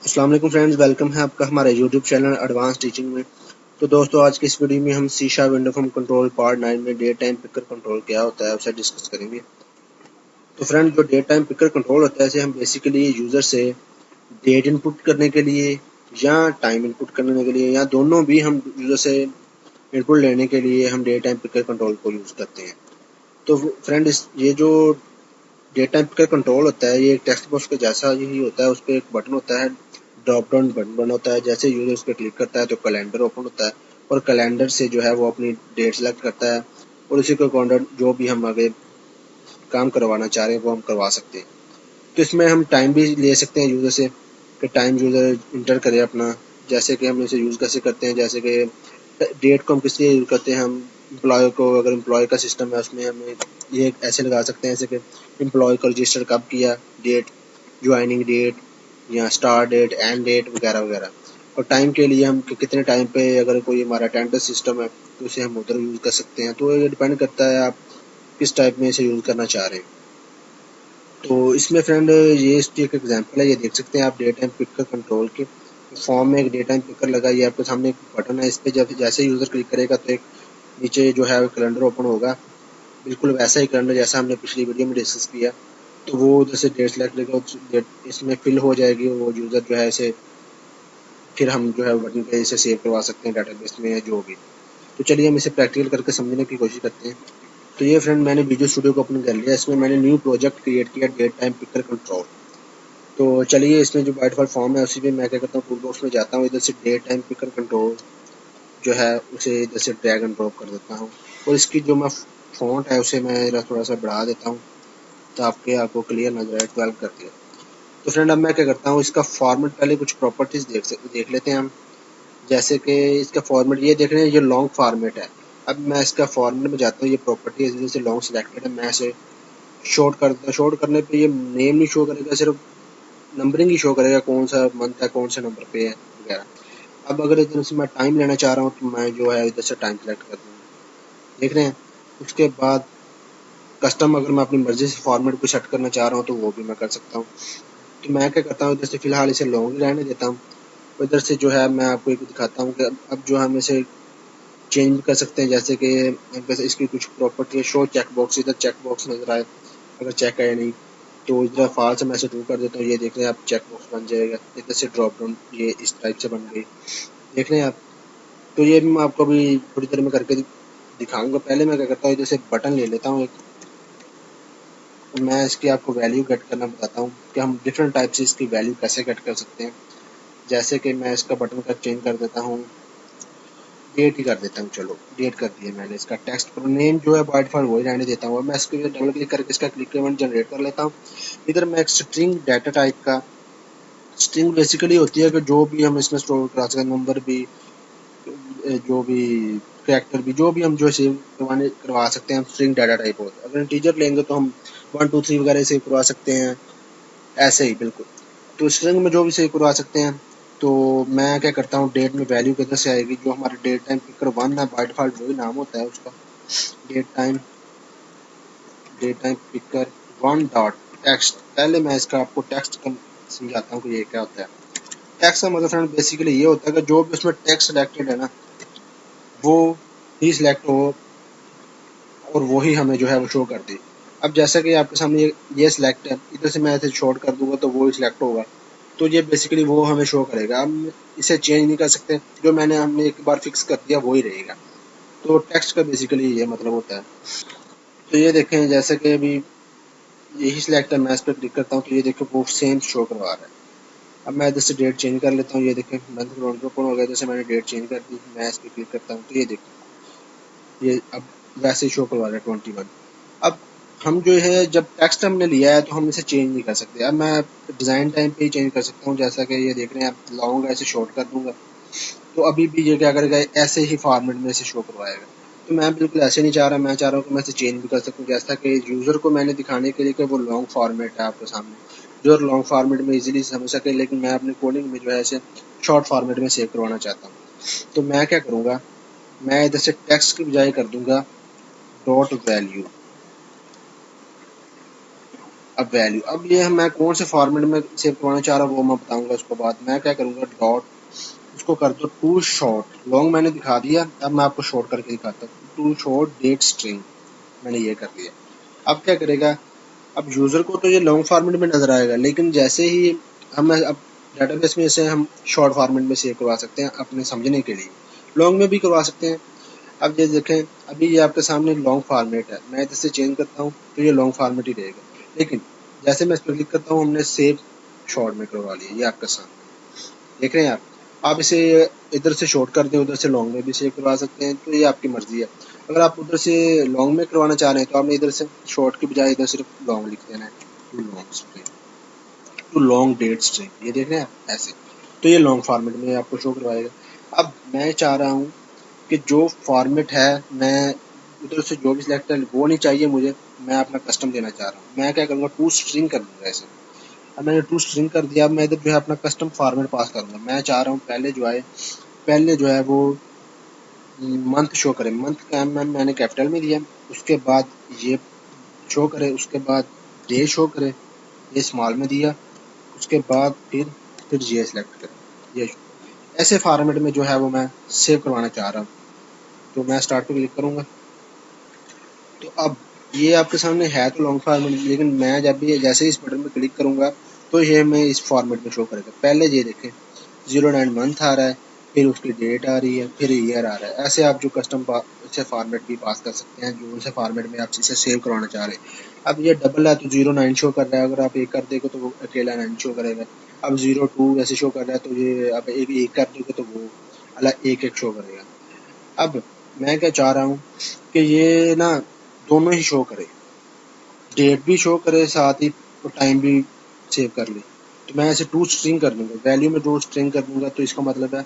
अस्सलाम वालेकुम friends, welcome है आपका हमारे यूट्यूब चैनल एडवांस टीचिंग में। तो दोस्तों, आज की इस वीडियो में हम C sharp window form control part 9 में डेट टाइम पिकर कंट्रोल क्या होता है उसे डिस्कस करेंगे। तो फ्रेंड, जो डेट टाइम पिकर कंट्रोल होता है इसे हम बेसिकली यूज़र से डेट इनपुट करने के लिए या टाइम इनपुट करने के लिए या दोनों भी हम यूज़र से इनपुट लेने के लिए हम डेट टाइम पिकर कंट्रोल को यूज़ करते हैं। तो फ्रेंड, ये जो डेट टाइम पिकर कंट्रोल होता है ये टेक्स्ट बॉक्स के जैसा ही होता है। उस पर एक बटन होता है, ड्रॉप डाउन बटन होता है। जैसे यूजर उस पर क्लिक करता है तो कैलेंडर ओपन होता है और कैलेंडर से जो है वो अपनी डेट सेलेक्ट करता है और उसी के अकॉर्डिंग जो भी हम आगे काम करवाना चाह रहे हैं वो हम करवा सकते हैं। तो इसमें हम टाइम भी ले सकते हैं यूज़र से कि टाइम यूज़र इंटर करे अपना। जैसे कि हम इसे यूज़ कैसे करते हैं, जैसे कि डेट को हम किस लिए यूज़ करते हैं। हम एम्प्लॉय को, अगर एम्प्लॉय का सिस्टम है उसमें हमें ये ऐसे लगा सकते हैं जैसे कि एम्प्लॉय को रजिस्टर कब किया, डेट, ज्वाइनिंग डेट या स्टार्ट डेट, एंड डेट वगैरह वगैरह। और टाइम के लिए हम कितने टाइम पे, अगर कोई हमारा अटेंडेंस सिस्टम है तो उसे हम उधर यूज़ कर सकते हैं। तो ये डिपेंड करता है आप किस टाइप में इसे यूज़ करना चाह रहे हैं। तो इसमें फ्रेंड, ये इसकी एक एग्जांपल है, ये देख सकते हैं आप डेटा टाइम पिकर कंट्रोल के फॉर्म में एक डेटा टाइम पिकर लगा। ये आपके सामने एक बटन है, इस पर जब जैसे यूज़र क्लिक करेगा तो एक नीचे जो है कैलेंडर ओपन होगा, बिल्कुल वैसा ही कैलेंडर जैसा हमने पिछली वीडियो में डिस्कस किया। तो वो जैसे डेट सेलेक्ट करेगा डेट इसमें फिल हो जाएगी, वो यूज़र जो है इसे फिर हम जो है बटन पे इसे सेव करवा सकते हैं डाटाबेस में या जो भी। तो चलिए हम इसे प्रैक्टिकल करके समझने की कोशिश करते हैं। तो ये फ्रेंड, मैंने विजुअल स्टूडियो को ओपन कर लिया। इसमें मैंने न्यू प्रोजेक्ट क्रिएट किया, डेट टाइम पिकर कंट्रोल। तो चलिए, इसमें जो बाय डिफ़ॉल्ट फॉर्म है उसी पे मैं क्या करता हूँ, टूल बॉक्स में जाता हूँ, इधर से डेट टाइम पिकर कंट्रोल जो है उसे इधर से ड्रैग एंड ड्रॉप कर देता हूँ और इसकी जो मैं फ़ॉन्ट है उसे मैं थोड़ा सा बढ़ा देता हूँ तो आपको क्लियर नजर आए। 12 कर दिया। तो फ्रेंड, अब मैं क्या करता हूँ, इसका फॉर्मेट पहले कुछ प्रॉपर्टीज देख लेते हैं हम। जैसे कि इसका फॉर्मेट ये देख रहे हैं, ये लॉन्ग फॉर्मेट है। अब मैं इसका फॉर्मेट में जाता हूँ, ये प्रॉपर्टी जैसे लॉन्ग सिलेक्टेड है, मैं इसे शॉर्ट कर देता हूँ। शॉर्ट करने पे ये नेम नहीं शो करेगा, सिर्फ नंबरिंग ही शो करेगा, कौन सा मंथ है, कौन से नंबर पे है वगैरह। अब अगर इधर से मैं टाइम लेना चाह रहा हूँ तो मैं जो है इधर से टाइम सेलेक्ट कर दूँगा, देख रहे हैं। उसके बाद कस्टम, अगर मैं अपनी मर्जी से फॉर्मेट को सेट करना चाह रहा हूँ तो वो भी मैं कर सकता हूँ। तो मैं क्या करता हूँ, इधर से फिलहाल इसे लॉन्ग ही रहने देता हूँ। इधर से जो है मैं आपको एक दिखाता हूँ कि अब जो हम इसे चेंज कर सकते हैं। जैसे कि इसकी कुछ प्रॉपर्टी है, शो चेक बॉक्स, इधर चेक बॉक्स नजर आए, अगर चेक है नहीं तो इधर फॉल्स मैं इसे ट्रू कर देता हूँ। ये देख रहे हैं आप, चेक बॉक्स बन जाएगा। इधर से ड्रॉप डाउन ये इस टाइप से बन गई, देख रहे हैं आप। तो ये भी मैं आपको अभी थोड़ी देर में करके दिखाऊंगा। पहले मैं क्या करता हूँ, जैसे बटन ले लेता हूँ एक, मैं इसकी आपको वैल्यू गेट करना बताता हूँ कि हम डिफरेंट टाइप से इसकी वैल्यू कैसे गेट कर सकते हैं। जैसे कि मैं इसका बटन का चेंज कर देता हूँ, डेट ही कर देता हूँ। चलो, डेट कर दिया मैंने। इसका टेक्स्ट पर नेम जो है बाय डिफॉल्ट वही रहने देता हूँ। मैं इसके लिए डबल क्लिक करके इसका क्लिक इवेंट जनरेट कर लेता हूँ। इधर मैं एक स्ट्रिंग डाटा टाइप का, स्ट्रिंग बेसिकली होती है कि जो भी हम इसमें स्टोर करा सकते हैं, नंबर भी, जो भी कैरेक्टर भी, जो भी हम जो सेव करवा सकते हैं, हम स्ट्रिंग डाटा टाइप होता है। अगर इंटीजर लेंगे तो हम 1 2 3 वगैरह सेव करवा सकते हैं, ऐसे ही बिल्कुल। तो स्ट्रिंग में जो भी सेव करवा सकते हैं। तो मैं क्या करता हूँ, डेट में वैल्यू किधर से आएगी, जो हमारा डेट टाइम पिकर 1 है, बाय डिफॉल्ट वही नाम होता है उसका, date time, date time picker 1 dot text. पहले मैं इसका आपको टेक्स्ट समझाता हूँ कि ये क्या होता है। टेक्स्ट का मतलब फ्रेंड बेसिकली ये होता है कि जो भी उसमें टेक्स्ट सिलेक्टेड है ना, वो ही सिलेक्ट हो और वो ही हमें जो है वो शो कर दे। अब जैसा कि आपके सामने ये सिलेक्ट है, इधर से मैं इसे शॉर्ट कर दूंगा तो वो ही सिलेक्ट होगा। तो ये बेसिकली वो हमें शो करेगा। हम इसे चेंज नहीं कर सकते, जो हमने एक बार फिक्स कर दिया वो ही रहेगा। तो टेक्स्ट का बेसिकली ये मतलब होता है। तो ये देखें, जैसे कि अभी यही सिलेक्ट है, मैं इस पर क्लिक करता हूँ तो ये देखें वो सेम शो करवा रहा है। अब मैं इधर से डेट चेंज कर लेता हूँ। ये देखें मंथ ओपन हो गया, जैसे मैंने डेट चेंज कर दी, मैं इस पर क्लिक करता हूँ तो ये देखें ये अब वैसे ही शो करवा रहा है 21। अब हम जो है, जब टेक्स्ट हमने लिया है तो हम इसे चेंज नहीं कर सकते। अब मैं डिज़ाइन टाइम पे ही चेंज कर सकता हूँ। जैसा कि ये देख रहे हैं आप, लॉन्ग ऐसे शॉर्ट कर दूंगा तो अभी भी ये क्या करेगा, ऐसे ही फॉर्मेट में इसे शो करवाएगा। तो मैं बिल्कुल ऐसे नहीं चाह रहा, मैं चाह रहा हूँ कि मैं इसे चेंज भी कर सकूँ। जैसा कि यूज़र को मैंने दिखाने के लिए कि वो लॉन्ग फॉर्मेट है आपके सामने, जो लॉन्ग फॉर्मेट में इजीली समझ सके, लेकिन मैं अपने कोडिंग में जो है इसे शॉर्ट फॉर्मेट में सेव करवाना चाहता हूँ। तो मैं क्या करूँगा, मैं इधर से टेक्स्ट की बजाय कर दूंगा डॉट वैल्यू। अब वैल्यू, अब ये मैं कौन से फॉर्मेट में सेव करवाना चाह रहा हूँ वो मैं बताऊंगा। उसके बाद मैं क्या करूंगा, डॉट उसको कर दो टू शॉर्ट, लॉन्ग मैंने दिखा दिया, अब मैं आपको शॉर्ट करके दिखाता हूँ। टू शॉर्ट डेट स्ट्रिंग मैंने ये कर दिया। अब क्या करेगा, अब यूजर को तो ये लॉन्ग फॉर्मेट में नजर आएगा, लेकिन जैसे ही हम अब डेटाबेस में इसे हम शॉर्ट फॉर्मेट में सेव करवा सकते हैं अपने समझने के लिए, लॉन्ग में भी करवा सकते हैं। अब ये देखें, अभी ये आपके सामने लॉन्ग फॉर्मेट है, मैं इसे चेंज करता हूँ तो ये लॉन्ग फॉर्मेट ही रहेगा, लेकिन जैसे मैं इस पर क्लिक करता हूँ हमने सेव शॉर्ट में करवा लिया। ये आपके सामने देख रहे हैं आप इसे इधर से शॉर्ट कर दें, उधर से लॉन्ग में भी सेव करवा सकते हैं, तो ये आपकी मर्जी है। अगर आप उधर से लॉन्ग में करवाना चाह रहे हैं तो आपने इधर से शॉर्ट की बजाय इधर सिर्फ लॉन्ग लिख देना है, टू लॉन्ग डेट स्ट्रिंग। ये देख रहे हैं ऐसे, तो ये लॉन्ग फॉर्मेट में आपको शो करवाएगा। अब मैं चाह रहा हूँ कि जो फॉर्मेट है मैं उधर से जो भी सिलेक्ट है वो नहीं चाहिए मुझे, मैं अपना कस्टम देना चाह रहा हूँ। मैं क्या करूँगा, टू स्ट्रिंग कर दूंगा ऐसे। अब मैंने टू स्ट्रिंग कर दिया, अब मैं इधर जो है अपना कस्टम फॉर्मेट पास करूँगा। मैं चाह रहा हूँ पहले जो है वो मंथ शो करे, मंथ का मैंने कैपिटल में दिया, उसके बाद ये शो करे, उसके बाद डे शो करे, ये स्मॉल में दिया, उसके बाद फिर ये सिलेक्ट करें। ये ऐसे फॉर्मेट में जो है वो मैं सेव करवाना चाह रहा हूँ। तो मैं स्टार्ट पे क्लिक करूँगा, तो अब ये आपके सामने है तो लॉन्ग फॉर्मेट, लेकिन मैं जब भी जैसे ही इस बटन पे क्लिक करूँगा तो ये हमें इस फॉर्मेट में शो करेगा। पहले ये देखें 09 मंथ आ रहा है, फिर उसकी डेट आ रही है, फिर ईयर आ रहा है। ऐसे आप जो कस्टम से फॉर्मेट भी पास कर सकते हैं जो से फॉर्मेट में आप इसे सेव करवाना चाह रहे हैं। अब ये डबल है तो 09 शो कर रहा है, अगर आप एक कर देंगे तो वो अकेला 9 शो करेगा। अब 02 ऐसे शो कर रहा है तो ये अब एक कर दोगे तो वो अलग एक एक शो करेगा। अब मैं क्या चाह रहा हूँ कि ये ना दोनों ही शो करे, डेट भी शो करे साथ ही टाइम भी सेव कर ले। तो मैं ऐसे टू स्ट्रिंग कर दूंगा, वैल्यू में टू स्ट्रिंग कर दूंगा। तो इसका मतलब है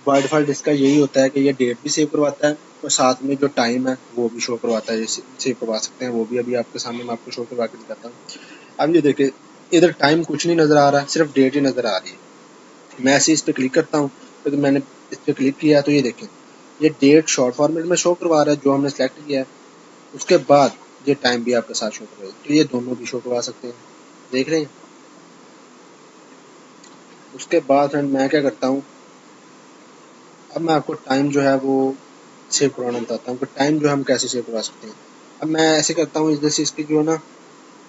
बाय डिफॉल्ट इसका यही होता है कि ये डेट भी सेव करवाता है और साथ में जो टाइम है वो भी शो करवाता है, जैसे सेव करवा सकते हैं वो भी। अभी आपके सामने मैं आपको शो करवा के दिखाता हूँ। अब ये देखिए इधर टाइम कुछ नहीं नज़र आ रहा है, सिर्फ डेट ही नज़र आ रही है। मैं ऐसे इस पर क्लिक करता हूँ, तो मैंने इस पर क्लिक किया तो ये देखें ये डेट शॉर्ट फॉर्मेट में शो करवा रहा है जो हमने सेलेक्ट किया है। उसके बाद ये टाइम भी आपके साथ शो करवाएगा, तो ये दोनों भी शो करवा सकते हैं, देख रहे हैं। उसके बाद फ्रेंड मैं क्या करता हूँ, अब मैं आपको टाइम जो है वो सेव करवाना बताता हूँ कि टाइम जो हम कैसे सेव करवा सकते हैं। अब मैं ऐसे करता हूँ, इधर से इसकी जो ना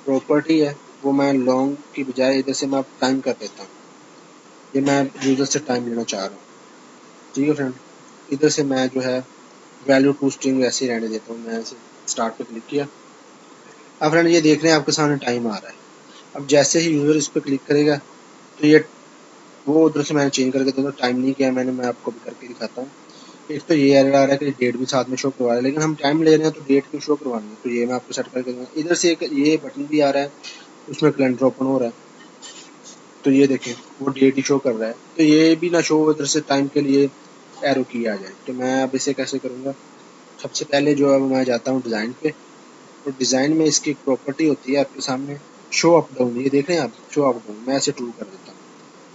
प्रॉपर्टी है वो मैं लॉन्ग की बजाय इधर से मैं टाइम कर देता हूँ। ये मैं यूज़र से टाइम लेना चाह रहा हूँ, ठीक है फ्रेंड। इधर से मैं जो है वैल्यू टू स्ट्रिंग वैसे ही रहने देता हूँ। मैं ऐसे स्टार्ट पे क्लिक किया, अब फ्रेंड ये देख रहे हैं आपके सामने टाइम आ रहा है। अब जैसे ही यूज़र इस पर क्लिक करेगा तो ये वो उधर से मैंने चेंज करके देखो टाइम नहीं किया मैंने, मैं आपको भी करके दिखाता हूँ। एक तो ये एरर आ रहा है कि डेट भी साथ में शो करवा रहा है, लेकिन हम टाइम ले रहे हैं तो डेट क्यों शो करवानी है। तो ये मैं आपको सेट करके दूंगा। इधर से एक ये बटन भी आ रहा है, उसमें कैलेंडर ओपन हो रहा है, तो ये देखें वो डेट ही शो कर रहा है, तो ये भी ना शो इधर से टाइम के लिए एरो की आ जाए। तो मैं अब इसे कैसे करूँगा, सबसे पहले जो है मैं जाता हूँ डिज़ाइन पे, और डिज़ाइन में इसकी एक प्रॉपर्टी होती है आपके सामने शो अप डाउन, ये देख रहे हैं आप शो अप डाउन, मैं ऐसे ट्रू कर देता हूँ।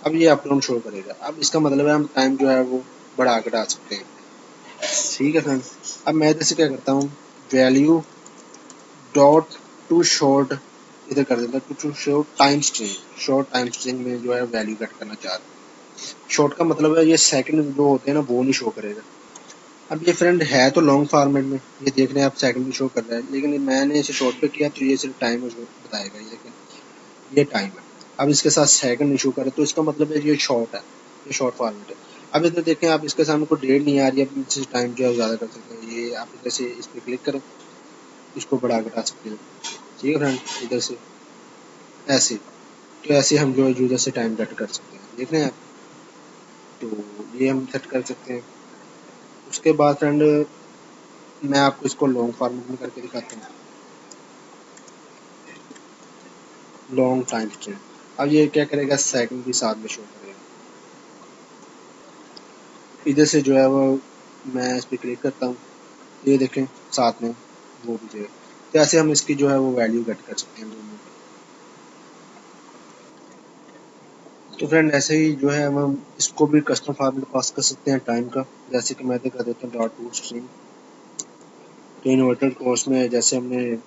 अब ये अप डाउन शो करेगा। अब इसका मतलब है हम टाइम जो है वो बढ़ा घटा सकते हैं, ठीक है फ्रेंड। अब मैं इधर से क्या करता हूँ, वैल्यू डॉट टू शॉर्ट इधर कर देता हूँ, to short time string. Short time string में जो है वैल्यू कट करना चाह रहा हूँ। शॉर्ट का मतलब है ये सेकंड जो होते हैं ना वो नहीं शो करेगा। अब ये फ्रेंड है तो लॉन्ग फॉर्मेट में, ये देख रहे हैं आप सेकंड भी शो कर रहा है, लेकिन मैंने इसे शॉर्ट पे किया तो ये सिर्फ टाइम बताएगा। ये देखें ये टाइम है, अब इसके साथ सेकंड इशू करे तो इसका मतलब है ये शॉर्ट है, ये शॉर्ट फॉर्मेट है। अब इधर देखें आप इसके सामने कोई डेट नहीं आ रही है, अब इससे टाइम जो है ज़्यादा कर सकते हैं। ये आप इधर से इस पर क्लिक करें, इसको बढ़ा घटा सकते हैं, ठीक है फ्रेंड। इधर से ऐसे, तो ऐसे हम जो है यूज़र से टाइम कट कर सकते हैं, देख रहे हैं आप। तो ये हम सेट कर सकते हैं। उसके बाद फ्रेंड मैं आपको इसको लॉन्ग फॉर्मेट में करके दिखाता हूँ, लॉन्ग टाइम स्ट्रिंग। अब ये क्या करेगा, सेकंड भी साथ में शो करेगा। इधर से जो है वो मैं इस पर क्लिक करता हूँ, ये देखें साथ में वो भी जो है, तो ऐसे हम इसकी जो है वो वैल्यू कट कर सकते हैं दोनों की। तो फ्रेंड ऐसे ही जो है हम इसको भी कस्टम फॉर्मेट पास कर सकते हैं टाइम का, जैसे कि मैं कर देता हूँ डॉट टू स्ट्रिंग। तो इन्वर्टेड कोर्स में जैसे हमने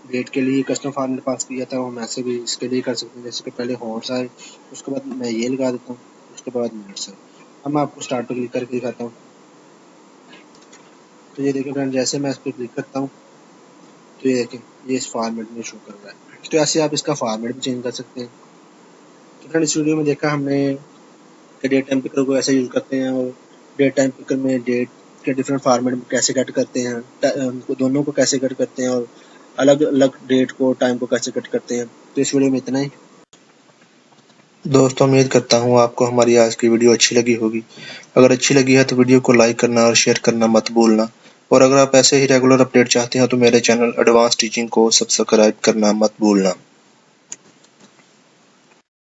डेट के लिए कस्टम फॉर्मेट पास किया था, हम ऐसे भी इसके लिए कर सकते हैं। जैसे कि पहले हॉर्स आए, उसके बाद मैं ये लगा देता हूँ, उसके बाद मिनट्स आए। अब मैं आपको स्टार्ट पर क्लिक करके दिखाता हूँ। तो ये देखिए फ्रेंड, जैसे मैं इस पर क्लिक करता हूँ तो ये देखें ये इस फॉर्मेट में शो कर रहा है। तो ऐसे आप इसका फॉर्मेट भी चेंज कर सकते हैं। तो फ्रेंड इस वीडियो में देखा हमने कि डेट टाइम पिकर को ऐसे यूज़ करते हैं, और डेट टाइम पिकर में डेट के डिफरेंट फॉर्मेट में कैसे कट करते हैं, उनको दोनों को कैसे कट करते हैं, और अलग अलग डेट को टाइम को कैसे कट करते हैं। तो इस वीडियो में इतना ही दोस्तों। उम्मीद करता हूँ आपको हमारी आज की वीडियो अच्छी लगी होगी। अगर अच्छी लगी है तो वीडियो को लाइक करना और शेयर करना मत भूलना। और अगर आप ऐसे ही रेगुलर अपडेट चाहते हैं तो मेरे चैनल एडवांस टीचिंग को सब्सक्राइब करना मत भूलना।